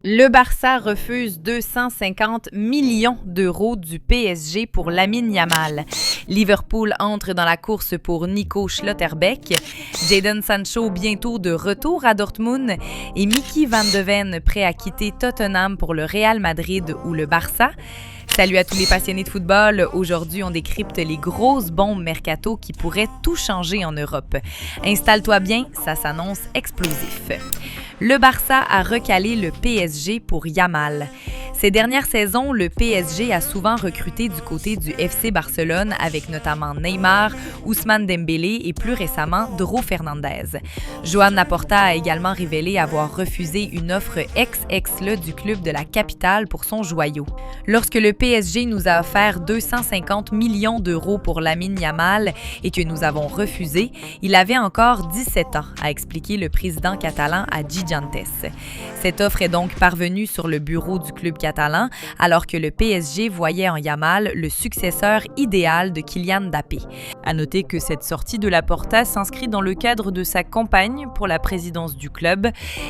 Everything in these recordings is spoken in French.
Le Barça refuse 250 millions d'euros du PSG pour Lamine Yamal. Liverpool entre dans la course pour Nico Schlotterbeck. Jadon Sancho bientôt de retour à Dortmund. Et Mickey Van de Ven prêt à quitter Tottenham pour le Real Madrid ou le Barça. Salut à tous les passionnés de football. Aujourd'hui, on décrypte les grosses bombes mercato qui pourraient tout changer en Europe. Installe-toi bien, ça s'annonce explosif. Le Barça a recalé le PSG pour Yamal. Ces dernières saisons, le PSG a souvent recruté du côté du FC Barcelone avec notamment Neymar, Ousmane Dembélé et plus récemment Dro Fernandez. Joan Laporta a également révélé avoir refusé une offre ex-ex-le du club de la capitale pour son joyau. Lorsque le PSG nous a offert 250 millions d'euros pour Lamine Yamal et que nous avons refusé, il avait encore 17 ans, a expliqué le président catalan à Gigantes. Cette offre est donc parvenue sur le bureau du club catalan alors que le PSG voyait en Yamal le successeur idéal de Kylian Mbappé. À noter que cette sortie de Laporta s'inscrit dans le cadre de sa campagne pour la présidence du club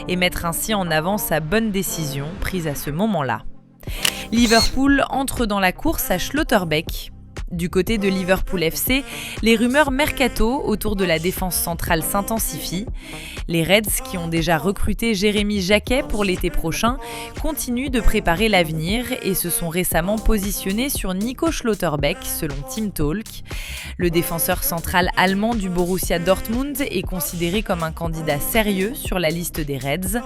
et mettre ainsi en avant sa bonne décision prise à ce moment-là. Liverpool entre dans la course à Schlotterbeck. Du côté de Liverpool FC, les rumeurs mercato autour de la défense centrale s'intensifient. Les Reds, qui ont déjà recruté Jérémy Jacquet pour l'été prochain, continuent de préparer l'avenir et se sont récemment positionnés sur Nico Schlotterbeck, selon Team Talk. Le défenseur central allemand du Borussia Dortmund est considéré comme un candidat sérieux sur la liste des Reds.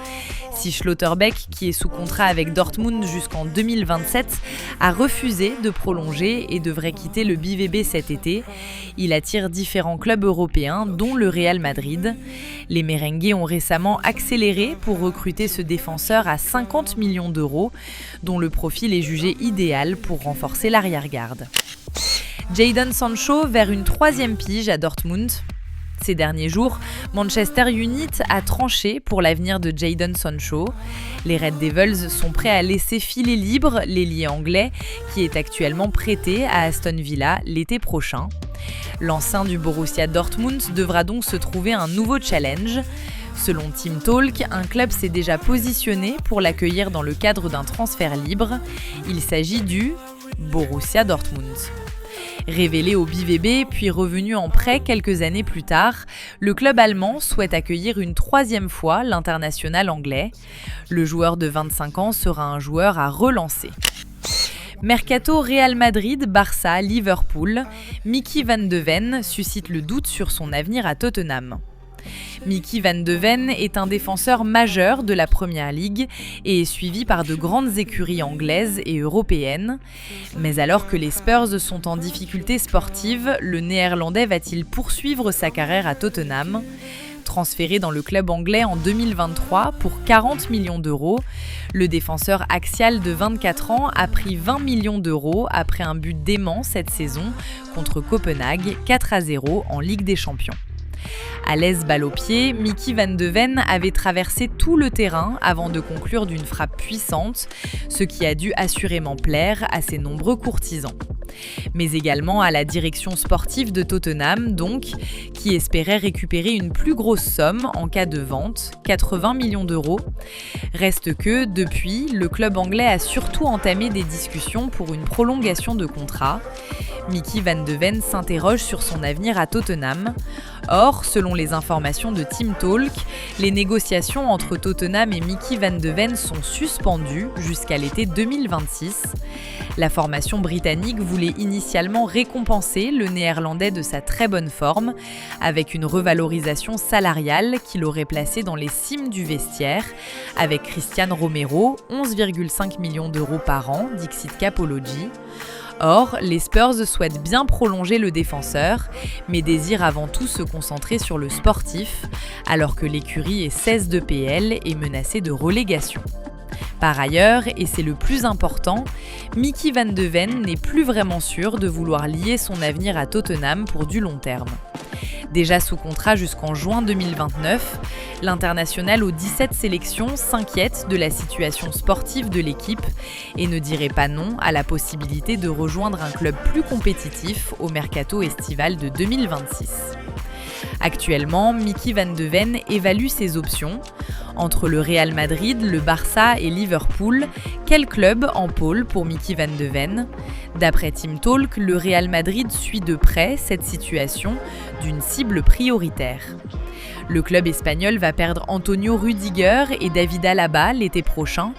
Si Schlotterbeck, qui est sous contrat avec Dortmund jusqu'en 2027, a refusé de prolonger et devrait quitter le BVB cet été, il attire différents clubs européens, dont le Real Madrid. Les Merengues ont récemment accéléré pour recruter ce défenseur à 50 millions d'euros, dont le profil est jugé idéal pour renforcer l'arrière-garde. Jadon Sancho vers une troisième pige à Dortmund. Ces derniers jours, Manchester United a tranché pour l'avenir de Jadon Sancho. Les Red Devils sont prêts à laisser filer libre l'ailier anglais qui est actuellement prêté à Aston Villa l'été prochain. L'ancien du Borussia Dortmund devra donc se trouver un nouveau challenge. Selon Team Talk, un club s'est déjà positionné pour l'accueillir dans le cadre d'un transfert libre. Il s'agit du Borussia Dortmund. Révélé au BVB puis revenu en prêt quelques années plus tard, le club allemand souhaite accueillir une troisième fois l'international anglais. Le joueur de 25 ans sera un joueur à relancer. Mercato Real Madrid, Barça, Liverpool, Mickey Van de Ven suscite le doute sur son avenir à Tottenham. Mickey Van de Ven est un défenseur majeur de la Premier League et est suivi par de grandes écuries anglaises et européennes. Mais alors que les Spurs sont en difficulté sportive, le Néerlandais va-t-il poursuivre sa carrière à Tottenham ? Transféré dans le club anglais en 2023 pour 40 millions d'euros, le défenseur axial de 24 ans a pris 20 millions d'euros après un but dément cette saison contre Copenhague 4-0 en Ligue des Champions. À l'aise balle au pied, Mickey Van de Ven avait traversé tout le terrain avant de conclure d'une frappe puissante, ce qui a dû assurément plaire à ses nombreux courtisans. Mais également à la direction sportive de Tottenham, donc, qui espérait récupérer une plus grosse somme en cas de vente, 80 millions d'euros. Reste que, depuis, le club anglais a surtout entamé des discussions pour une prolongation de contrat. Mickey Van de Ven s'interroge sur son avenir à Tottenham. Or, selon les informations de Team Talk, les négociations entre Tottenham et Mickey Van de Ven sont suspendues jusqu'à l'été 2026. La formation britannique voulait initialement récompenser le Néerlandais de sa très bonne forme, avec une revalorisation salariale qui l'aurait placé dans les cimes du vestiaire, avec Christian Romero, 11,5 millions d'euros par an, Dixit Capology. Or, les Spurs souhaitent bien prolonger le défenseur, mais désirent avant tout se concentrer sur le sportif, alors que l'écurie est 16 de PL et menacée de relégation. Par ailleurs, et c'est le plus important, Mickey Van de Ven n'est plus vraiment sûr de vouloir lier son avenir à Tottenham pour du long terme. Déjà sous contrat jusqu'en juin 2029, l'international aux 17 sélections s'inquiète de la situation sportive de l'équipe et ne dirait pas non à la possibilité de rejoindre un club plus compétitif au mercato estival de 2026. Actuellement, Mickey Van de Ven évalue ses options. Entre le Real Madrid, le Barça et Liverpool, quel club en pôle pour Mickey Van de Ven? D'après Team Talk, le Real Madrid suit de près cette situation d'une cible prioritaire. Le club espagnol va perdre Antonio Rüdiger et David Alaba l'été prochain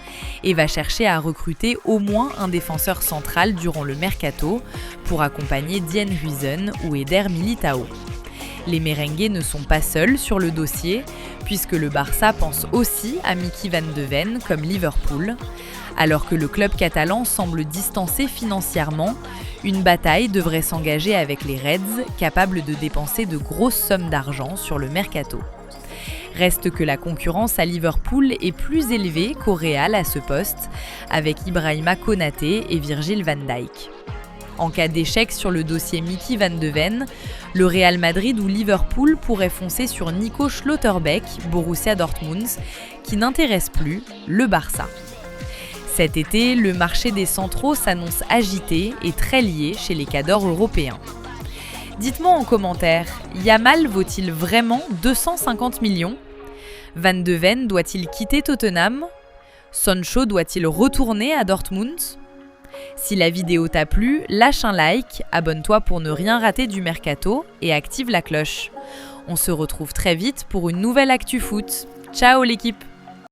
et va chercher à recruter au moins un défenseur central durant le mercato pour accompagner Dian Huijsen ou Eder Militao. Les merengues ne sont pas seuls sur le dossier, puisque le Barça pense aussi à Mickey Van de Ven comme Liverpool. Alors que le club catalan semble distancé financièrement, une bataille devrait s'engager avec les Reds, capables de dépenser de grosses sommes d'argent sur le mercato. Reste que la concurrence à Liverpool est plus élevée qu'au Real à ce poste, avec Ibrahima Konaté et Virgil van Dijk. En cas d'échec sur le dossier Mickey Van de Ven, le Real Madrid ou Liverpool pourraient foncer sur Nico Schlotterbeck, Borussia Dortmund, qui n'intéresse plus le Barça. Cet été, le marché des centraux s'annonce agité et très lié chez les cadors européens. Dites-moi en commentaire, Yamal vaut-il vraiment 250 millions? Van de Ven doit-il quitter Tottenham? Sancho doit-il retourner à Dortmund? Si la vidéo t'a plu, lâche un like, abonne-toi pour ne rien rater du mercato et active la cloche. On se retrouve très vite pour une nouvelle Actu Foot. Ciao l'équipe!